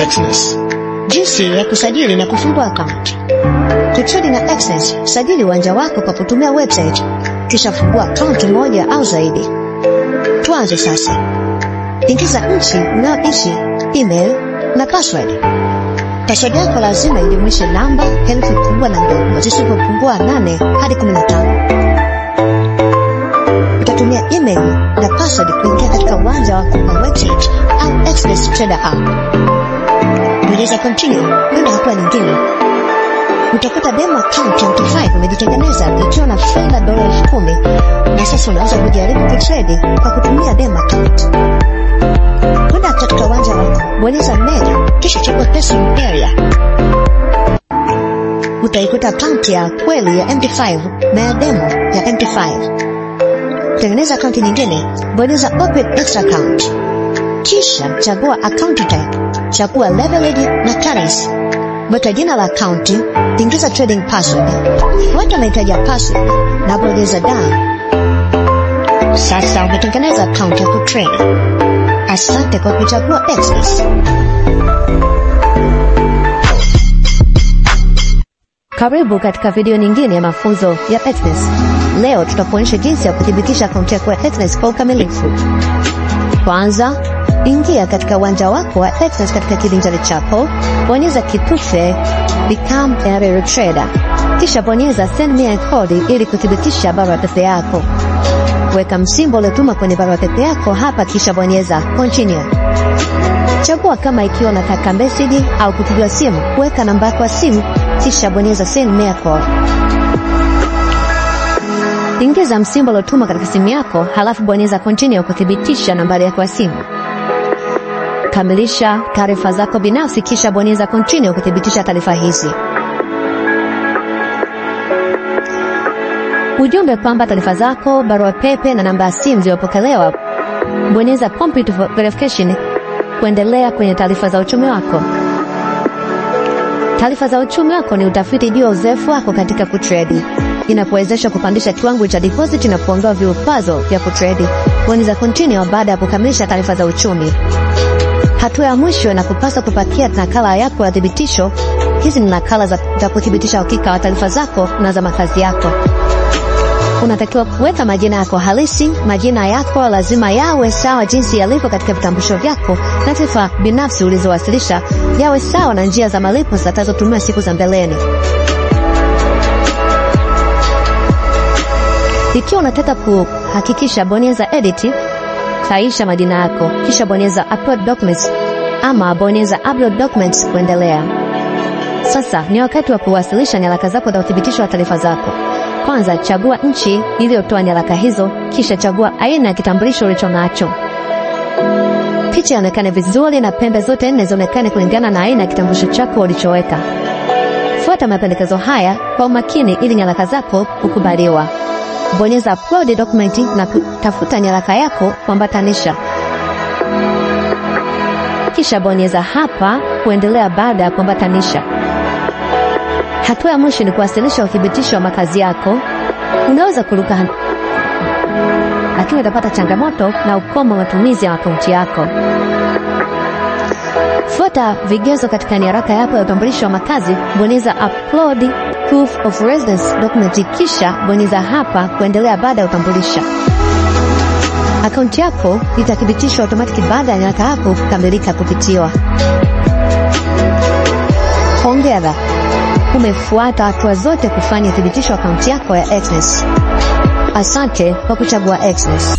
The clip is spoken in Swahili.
Exness. Jinsi ya kusajili na kufungua account. Kutrade na Exness, sajili uwanja wako kwa kutumia website, kisha fungua account moja au zaidi. Tuanze sasa. Ingiza nchi unayoishi, email na password. Password yako lazima ijumuishe namba, herufi kubwa na ndogo zisizopungua 8 hadi 15. Utatumia email na password kuingia katika uwanja wako wa website au Exness Trader app. Bonyeza continue kwenda hatua nyingine. Utakuta demo account ya MT5 umejitengeneza ikiwa na faida $10,000 na sasa unaweza kujaribu kutrade kwa kutumia demo account. Kwenda katika uwanja wako, bonyeza menu kisha chagua personal area. Utaikuta account ya kweli ya MT5 na ya demo ya MT5. Tengeneza account nyingine, bonyeza open extra account. Kisha chagua account type, chagua leverage na currency. Weka jina la account, ingiza trading password. Fuata mahitaji ya password na bonyeza down. Sasa umetengeneza account ya kutrade. Asante kwa kuchagua Exness. Karibu katika video nyingine ya mafunzo ya Exness. Leo tutakuonyesha jinsi ya kudhibitisha account yako ya Exness kwa ukamilifu. Kwanza, ingia katika uwanja wako wa Exness katika kivinjari chako, bonyeza kitufe Become a Real Trader. Kisha bonyeza Send me a code ili kudhibitisha barua pepe yako. Weka msimbo uliotuma kwenye barua pepe yako hapa kisha bonyeza Continue. Chagua kama ikiwa unataka message au kupigiwa simu, weka namba yako ya simu kisha bonyeza Send me a code. Ingiza msimbo uliotuma katika simu yako halafu bonyeza Continue kudhibitisha nambari yako ya simu. Kamilisha taarifa zako binafsi kisha bonyeza Continue kudhibitisha taarifa hizi. Ujumbe kwamba taarifa zako, barua pepe na namba ya simu zilizopokelewa. Bonyeza Complete Verification kuendelea kwenye taarifa za uchumi wako. Taarifa za uchumi wako ni utafiti juu ya uzoefu wako katika kutrade. Inakuwezesha kupandisha kiwango cha deposit na kuondoa vikwazo vya kutrade. Bonyeza Continue baada ya kukamilisha taarifa za uchumi. Hatua ya mwisho na kupasa kupakia nakala yako ya thibitisho. Hizi ni nakala za kuthibitisha uhakika wa taarifa zako na za makazi yako. Unatakiwa kuweka majina yako halisi. Majina yako lazima yawe sawa jinsi yalivyo katika vitambulisho vyako, na taarifa binafsi ulizowasilisha yawe sawa na njia za malipo zitakazotumiwa siku za mbeleni. Ikiwa unataka kuhakikisha, bonyeza Edit, sahihisha majina yako, kisha bonyeza Upload Documents ama bonyeza Upload Documents kuendelea. Sasa ni wakati wa kuwasilisha nyaraka zako za uthibitisho wa taarifa zako. Kwanza chagua nchi iliyotoa nyaraka hizo, kisha chagua aina ya kitambulisho ulichonacho. Picha ionekane vizuri na pembe zote 4 zionekane kulingana na aina ya kitambulisho chako ulichoweka. Fuata mapendekezo haya kwa umakini ili nyaraka zako kukubaliwa. Bonyeza Upload Document na tafuta nyaraka yako kuambatanisha. Kisha bonyeza hapa kuendelea baada ya kuambatanisha. Hatua ya mwisho ni kuwasilisha uthibitisho wa makazi yako. Unaweza kuruka lakini utapata changamoto na ukomo wa matumizi ya akaunti yako. Fuata vigezo katika nyaraka yako ya utambulisho wa makazi, bonyeza Upload Proof of Residence Document kisha bonyeza hapa kuendelea baada ya utambulisha. Akaunti yako itathibitishwa automatic baada ya nyaraka yako kukamilika kupitiwa. Hongera. Umefuata hatua zote kufanya thibitisho akaunti yako ya Exness. Asante kwa kuchagua Exness.